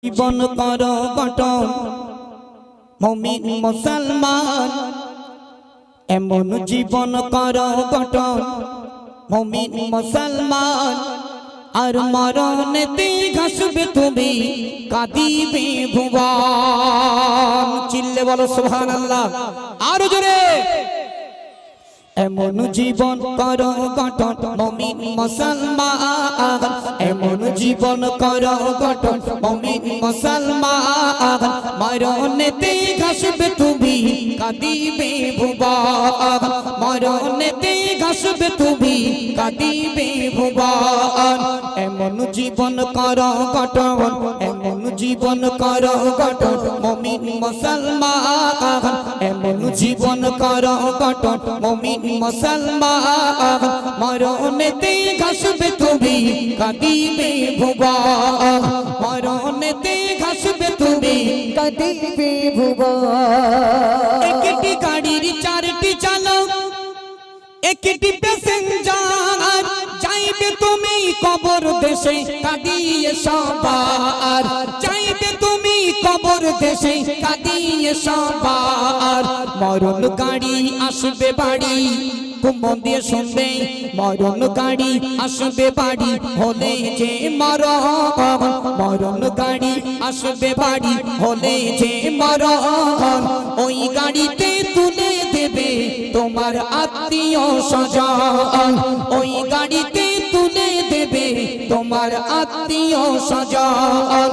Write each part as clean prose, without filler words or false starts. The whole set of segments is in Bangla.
জীবন কর গঠন মুমিন মুসলমান, এমন জীবন কর গঠন মুমিন মুসলমান। আর মরণেতে ঘাসবে তুমি, কাঁদিবে ভুবন। চিল্লে বলো সুবহানাল্লাহ, আরো জোরে। এমন জীবন কর গঠন মুমিন মুসলমান, এমন জীবন কর গঠন মুমিন মুসলমান। মরণেতে ঘাসবে তুমি, কাঁদিবে ভুবন। মরণেতে ঘাসবে তুমি, কাঁদিবে ভুবন। এমন জীবন কর গঠন, এমন জীবন কর গঠন মুমিন মুসলমান, এমন জীবন কর গঠন মুমিন মুসলমান। মরণেতে ঘাসবে তুমি, কাঁদিবে ভুবন। মরণেতে ঘাসবে তুমি, কাঁদিবে ভুবন। একটি গাড়ির চারটি চালক, একটি প্যাসেঞ্জার, যাইবে তুমি কবর দেশে, কাঁদিয়ে সবার। যাইবে তুমি কবর দেশে, কাঁদিয়ে সবার। মরণ গাড়ি আসবে বাড়ি, খুব মন দিয়ে শুনবে। মরণ গাড়ি আসবে বাড়ি, হলে যে মরণ। মরণ গাড়ি আসবে বাড়ি, হলে যে মরণ। ওই গাড়িতে তুলে দেবে তোমার আত্মীয় স্বজন, ওই গাড়িতে তুলে দেবে তোমার আত্মীয় স্বজন।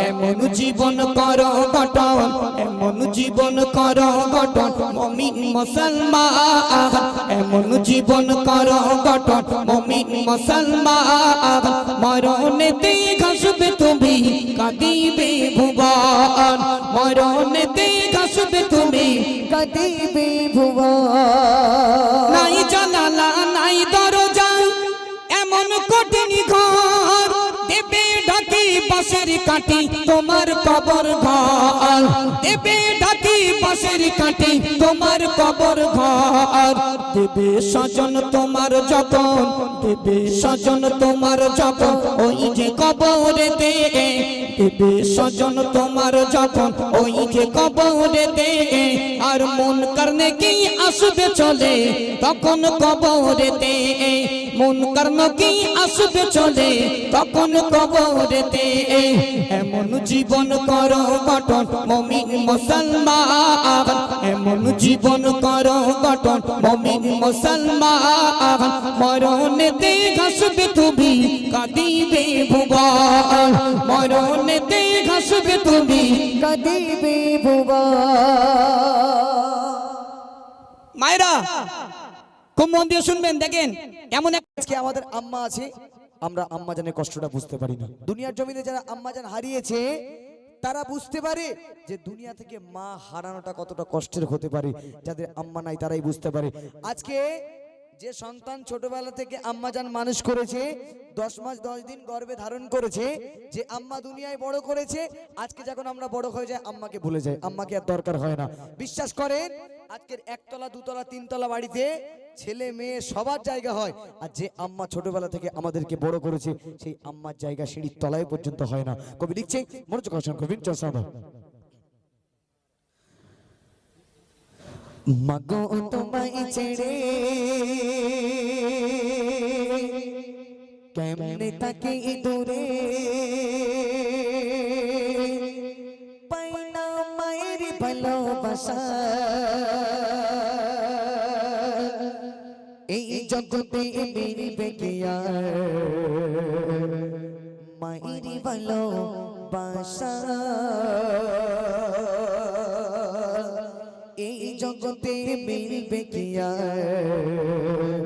এমন জীবন কর গঠন, এমন জীবন কর গঠন মুমিন মুসলমান, এমন জীবন কর গঠন মুমিন মুসলমান। মরণেতে ঘাসবে তুমি, কাঁদিবে ভুবন। মরণেতে ঘাসবে তুমি, কাঁদিবে ভুবন। নাই জানালা নাই দরজা, এমন কঠিন ঘর, দেবে ঢাকি বাঁশের কাঠি তোমার কবর ঘর। দেবে ঢাকি বাঁশের কাঠি তোমার কবর ঘর। দেবে স্বজন তোমার যখন, দেবে স্বজন তোমার যখন, ওই যে কবরেতে। দেবে স্বজন তোমার যখন, ওই যে কবরেতে। আর মন করনে কি আসবে চলে, তখন কবরেতে। মন কর্ম কি আসবে চলে, তখন কবরেতে। এমন জীবন কর গঠন মুমিন মুসলমান, এমন জীবন কর গঠন মুমিন মুসলমান। মরণেতে ঘাসবে তুমি, কাঁদিবে ভুবন। মরণেতে ঘাসবে তুমি, কাঁদিবে ভুবন। মায়েরা খুব মন দিয়ে শুনবেন। দেখেন এমন আজকে আমাদের আম্মা আছে, আমরা আম্মা জানের কষ্টটা বুঝতে পারি না। দুনিয়ার জমিনে যারা আম্মা জান হারিয়েছে, তারা বুঝতে পারে যে দুনিয়া থেকে মা হারানোটা কতটা কষ্টের হতে পারে। যাদের আম্মা নাই তারাই বুঝতে পারে। আজকে যে সন্তান ছোটবেলা থেকে আম্মা জান মানুষ করেছে, 10 মাস 10 দিন গর্ভে ধারণ করেছে, যে আম্মা দুনিয়ায় বড় করেছে, আজকে যখন আমরা বড় হয়ে যাই আম্মাকে ভুলে যাই, আম্মাকে আর দরকার হয় না। বিশ্বাস করেন, আজকের 1 তলা 2 তলা 3 তলা বাড়িতে ছেলে মেয়ে সবার জায়গা হয়, আর যে আম্মা ছোটবেলা থেকে আমাদেরকে বড় করেছে, সেই আম্মার জায়গা সিঁড়ির তলায় পর্যন্ত হয় না। কবি লিখছে, মনোযোগ আকর্ষণ করবেন, চসাবা। মাগো তোমায় ছেড়ে কেমনে তাকে দূরে, পাই না মায়ের ভালোবাসা। এই জগতে মিলবে কি আর মায়ের ভালোবাসা। এই জগতে মিলবে কি আর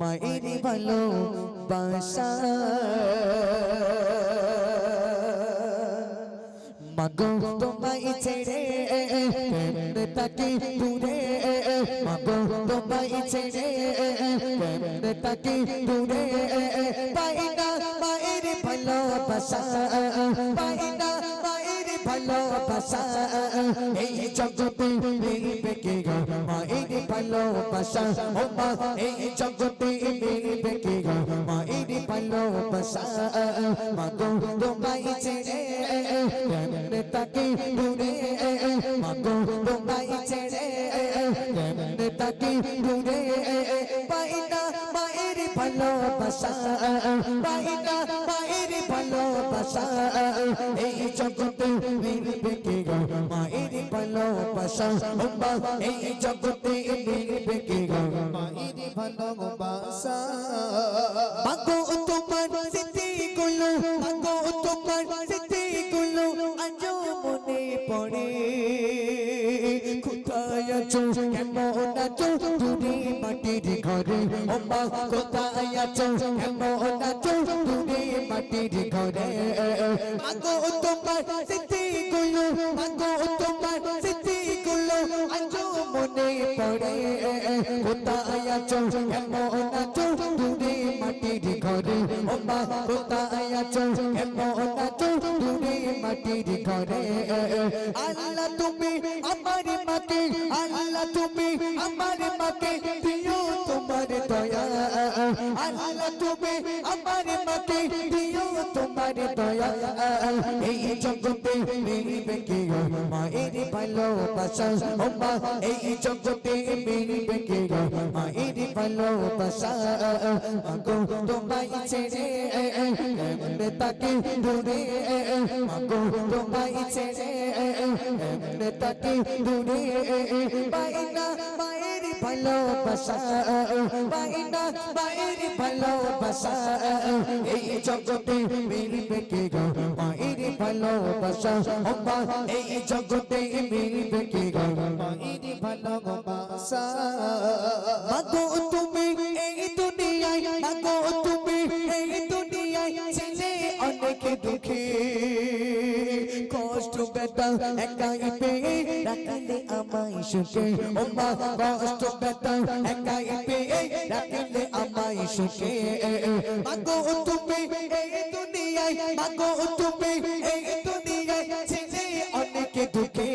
মায়ের ভালোবাসা। মাগো তোমায় ছেড়ে কেমনে তাকে দূরে, মাগো তোমায় ছেড়ে কেমনে তাকে দূরে, পাই না মায়ের ভালোবাসা, পাই না মায়ের ভালোবাসা এই জগতে মিলবে কে গো মায়ের ভালোবাসা ও মা এই জগতে মিলবে কে গো মায়ের ভালোবাসা মা গো তোমায় ছেড়ে কেমনে তাকে দূরে মা গো তোমায় ছেড়ে কেমনে তাকে দূরে পাই না মায়ের ভালোবাসা পাই না মায়ের ভালোবাসা এই জগতে মিলবে কে গো মায়ের ভালোবাসা ও মা এই জগতে মিলবে কে গো মায়ের ভালোবাসা মাগো তোমার স্মৃতিগুলো মাগো তোমার স্মৃতিগুলো আজও মনে পড়ে কোথায় আছো কেমন আছো দূরে মাটির ঘরে ও মা কোথায় আছো কেমন আছো দূরে মাটির ঘরে মাগো তোমার স্মৃতিগুলো মাগো তোমার স্মৃতিগুলো আজও মনে পড়ে কোথায় আছো কেমন আছো দূরে মাটির ঘরে ও মা কোথায় আছো কেমন আছো দূরে মাটির ঘরে আল্লাহ তুমি আমার মাকে আল্লাহ তুমি আমার মাকে দিও তোমার দয়া আল্লাহ তুমি আমার মাকে দিও তোমার দয়া এই জগতে মিলবে কে গো মায়ের ভালোবাসা ও মা এই জগতে মিলবে কে গো মায়ের ভালোবাসা মাগো তোমায় ছেড়ে কেমনে তাকে দূরে মাগো তোমায় ছেড়ে কেমনে তাকে দূরে পাই না মায়ের ভালোবাসা পাই না মায়ের ভালোবাসা এই জগতে মিলবে কে গো মায়ের ভালোবাসা ও মা এই জগতে মিলবে কে গো মায়ের ভালোবাসা মাগো তুমি এই দুনিয়ায় মাগো তুমি এই দুনিয়ায় ছেলে অনেক দুঃখী কষ্ট ব্যথা একাই পেয়ে রাখলে আমায় সুখে ও মা কষ্ট ব্যথা একাই পেয়ে রাখলে আমায় সুখে মাগো তুমি এই দুনিয়ায় মাগো তুমি এই দুনিয়ায় ছেলে অনেক দুঃখে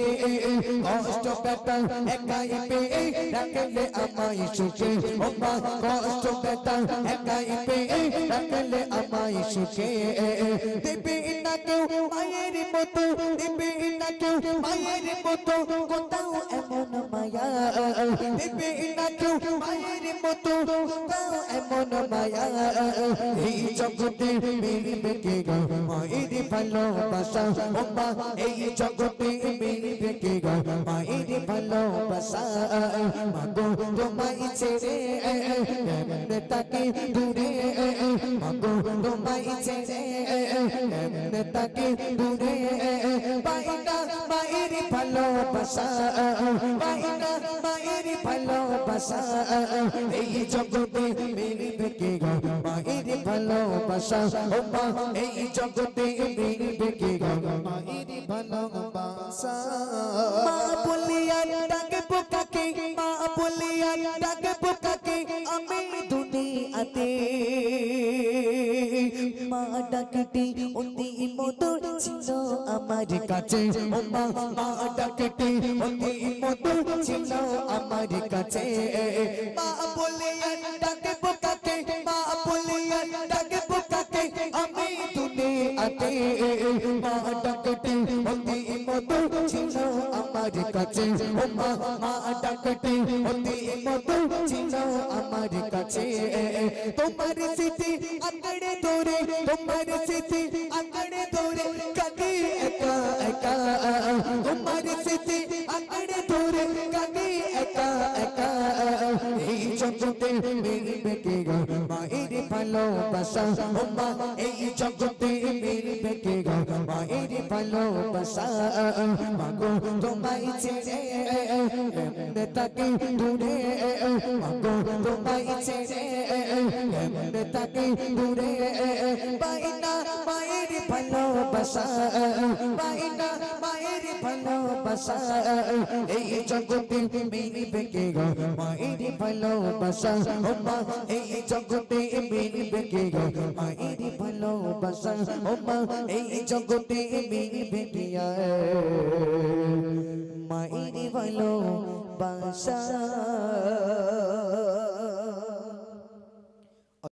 কষ্ট ব্যথা একাই পেয়ে রাখলে আমায় সুখে ও মা কষ্ট ব্যথা একাই পেয়ে রাখলে আমায় সুখে দেবে না কেউ মায়ের মতো দেবে না কেউ মায়ের মতো কোথাও এমন মায়া দেবে না কেউ মায়ের মতো কোথাও এমন মায়া এই জগতে মিলবে কে গো মায়ের ভালোবাসা ও মা এই জগতে মিলবে কে গো মায়ের ভালোবাসা মাগো তোমায় ছেড়ে কেমনে তাকে দূরে মাগো তোমায় ছেড়ে কেমনে তাকে দূরে পাই না মায়ের ভালোবাসা পাই না মায়ের ভালোবাসা এই জগতে মিলবে কে গো মায়ের ভালোবাসা ও মা এই জগতে মিলবে কে গো মায়ের ভালোবাসা মা বলিয়া ডাকে পোকাকে মা বলিয়া ডাকে পোকাকে আমি দুনিয়াতে মা ডাকটি অতি মধুর ছিল আমার কাছে ও মা মা ডাকটি অতি মধুর ছিল আমার কাছে মা বলিয়া ডাকে পোকাকে মা বলিয়া ডাকে পোকাকে আমি দুনিয়াতে মা ডাকটি অতি মধুর ছিল আমার কাছে ও মা মা ডাকটি অতি মধুর ছিল আমার কাছে তোমার স্মৃতি আঁকড়ে ধরে তোমার স্মৃতি আঁকড়ে ধরে কাঁদি একা একা তোমার স্মৃতি আঁকড়ে ধরে কাঁদি একা একা এই জগতে মিলবে কে গো মায়ের ভালোবাসা ও মা এই জগতে মিলবে কে গো মায়ের ভালোবাসা মাগো তোমায় ছেড়ে কেমনে তাকে দূরে মাগো তোমায় ছেড়ে কেমনে তাকে দূরে পাই না মায়ের ভালোবাসা পাই না মায়ের ভালোবাসা এই জগতে মিলবে কে গো মায়ের ভালোবাসা ও মা এই জগতে মিলবে কে গো মায়ের ভালোবাসা ভালোবাসা ও মা এই জগতে মিলবে কি আর মায়ের ভালোবাসা